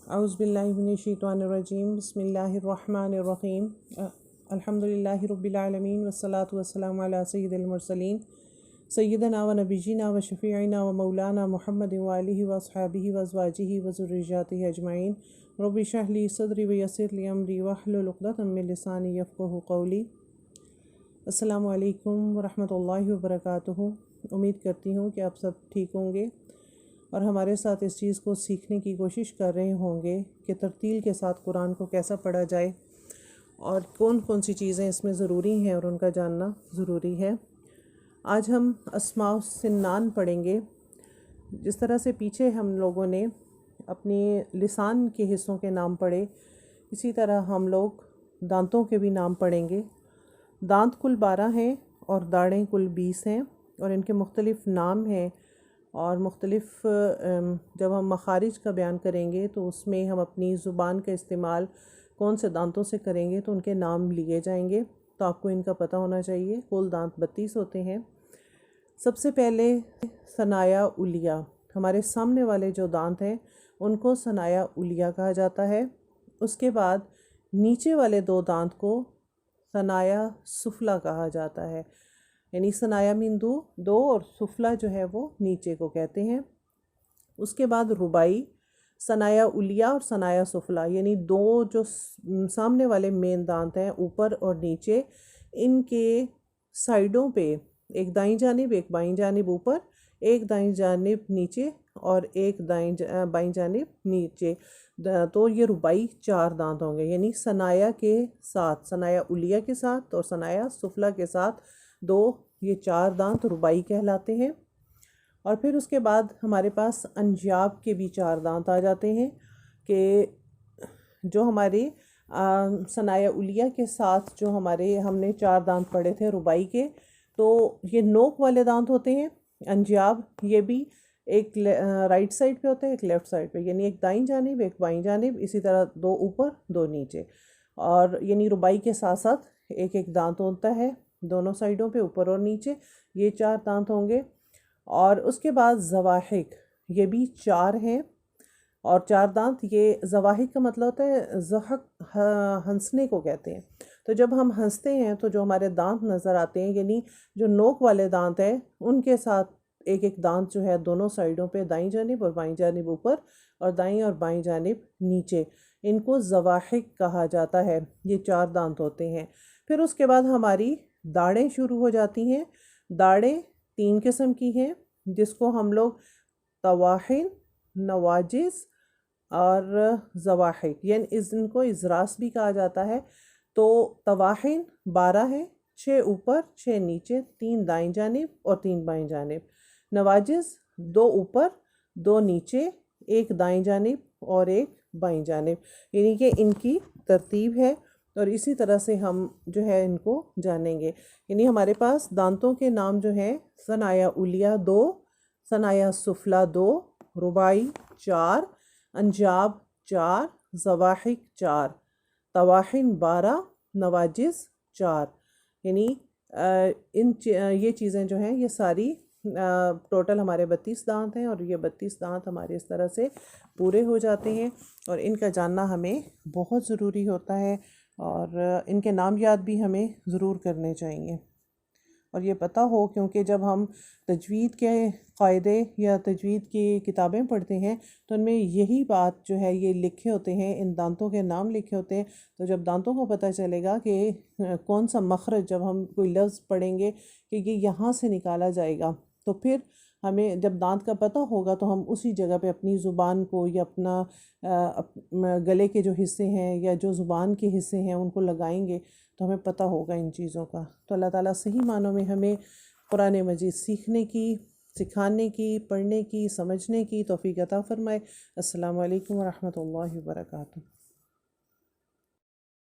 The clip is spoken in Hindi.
औज़ुबिल्लाहिमिनश्शैतानिर्रजीम बिस्मिल्लाहिर्रहमानिर्रहीम अल्हम्दुलिल्लाहि रब्बिल आलमीन वस्सलातु वस्सलामु अला सय्यिदिल मुरसलीन सय्यिदना व नबिय्यिना व शफ़ीइना व मौलाना मुहम्मदिन व आलिहि व अस्हाबिहि व अज़वाजिहि व ज़ुर्रिय्यातिहि अजमईन रब्बि इश्रह ली सदरी व यस्सिर ली अमरी वहलुल उक़दतम मिन लिसानी यफ़क़हू क़ौली। अस्सलामु अलैकुम व रहमतुल्लाहि व बरकातुहू। उम्मीद करती हूँ कि आप सब ठीक होंगे और हमारे साथ इस चीज़ को सीखने की कोशिश कर रहे होंगे कि तरतील के साथ कुरान को कैसा पढ़ा जाए और कौन कौन सी चीज़ें इसमें ज़रूरी हैं और उनका जानना ज़रूरी है। आज हम अस्माउ सिन्नान पढ़ेंगे। जिस तरह से पीछे हम लोगों ने अपने लिसान के हिस्सों के नाम पढ़े, इसी तरह हम लोग दांतों के भी नाम पढ़ेंगे। दांत कुल 12 हैं और दाढ़ें कुल 20 हैं और इनके मुख्तलिफ़ नाम हैं और मुख्तलिफ़ जब हम मखारिज का बयान करेंगे तो उसमें हम अपनी ज़ुबान का इस्तेमाल कौन से दांतों से करेंगे तो उनके नाम लिए जाएंगे। तो आपको इनका पता होना चाहिए। कुल दांत 32 होते हैं। सबसे पहले सनाया उलिया, हमारे सामने वाले जो दांत हैं उनको सनाया उलिया कहा जाता है। उसके बाद नीचे वाले 2 दांत को सनाया सुफला कहा जाता है, यानी सनाया मीन दो और सुफला जो है वो नीचे को कहते हैं। उसके बाद रुबाई, सनाया उलिया और सनाया सुफला, यानी 2 जो सामने वाले मेन दांत हैं ऊपर और नीचे, इनके साइडों पे एक दाईं जानिब एक बाईं जानिब ऊपर, एक दाईं जानिब नीचे और एक बाईं जानिब नीचे, तो ये रुबाई 4 दांत होंगे। यानी सनाया के साथ, सनाया उलिया के साथ और सनाया सुफला के साथ 2, ये 4 दांत रुबाई कहलाते हैं। और फिर उसके बाद हमारे पास अंजाब के भी 4 दांत आ जाते हैं कि जो हमारे सनाया उलिया के साथ जो हमने 4 दांत पढ़े थे रुबाई के, तो ये नोक वाले दांत होते हैं। अंजाब ये भी एक राइट साइड पे होता है, एक लेफ़्ट साइड पे, यानी एक दाईं जानिब एक बाईं जानिब, इसी तरह 2 ऊपर 2 नीचे। और यानी रुबाई के साथ साथ एक एक दांत होता है दोनों साइडों पे, ऊपर और नीचे, ये 4 दांत होंगे। और उसके बाद ज़वाहिक, ये भी 4 हैं और 4 दांत। ये ज़वाहिक का मतलब होता है ज़हक, हंसने को कहते हैं। तो जब हम हंसते हैं तो जो हमारे दांत नज़र आते हैं, यानी जो नोक वाले दांत हैं उनके साथ एक एक दांत जो है दोनों साइडों पे, दाईं जानिब और बाईं जानिब ऊपर और दाईं और बाईं जानिब नीचे, इनको ज़वाहिक कहा जाता है। ये 4 दांत होते हैं। फिर उसके बाद हमारी दाढ़ें शुरू हो जाती हैं। दाढ़ें 3 किस्म की हैं, जिसको हम लोग तवाहिन, नवाजिज़ और ज़वाहिक, यानी इनको इज़रास भी कहा जाता है। तो तवाहिन 12 हैं, 6 ऊपर 6 नीचे, 3 दाईं जानिब और 3 बाईं जानिब। नवाजिज़ 2 ऊपर 2 नीचे, 1 दाईं जानिब और 1 बाईं जानिब, यानी कि इनकी तरतीब है। और इसी तरह से हम जो है इनको जानेंगे। यानी हमारे पास दांतों के नाम जो हैं, सनाया उलिया 2, सनाया सुफला 2, रुबाई 4, अंजाब 4, ज़वाहिक 4, तवाहिन 12, नवाजिज़ 4। यानी ये चीज़ें जो हैं ये सारी टोटल हमारे 32 दांत हैं और ये 32 दांत हमारे इस तरह से पूरे हो जाते हैं और इनका जानना हमें बहुत ज़रूरी होता है और इनके नाम याद भी हमें ज़रूर करने चाहिए और ये पता हो, क्योंकि जब हम तजवीद के क़ायदे या तजवीद की किताबें पढ़ते हैं तो उनमें यही बात जो है ये लिखे होते हैं, इन दांतों के नाम लिखे होते हैं। तो जब दांतों को पता चलेगा कि कौन सा मखरज, जब हम कोई लफ्ज़ पढ़ेंगे कि ये यहाँ से निकाला जाएगा, तो फिर हमें जब दांत का पता होगा तो हम उसी जगह पे अपनी ज़ुबान को या अपना गले के जो हिस्से हैं या जो ज़ुबान के हिस्से हैं उनको लगाएंगे तो हमें पता होगा इन चीज़ों का। तो अल्लाह ताला सही मानों में हमें कुरान मजीद सीखने की, सिखाने की, पढ़ने की, समझने की तौफ़ीक़ अता फ़रमाए। अस्सलामु अलैकुम व रहमतुल्लाहि व बरकातुहू।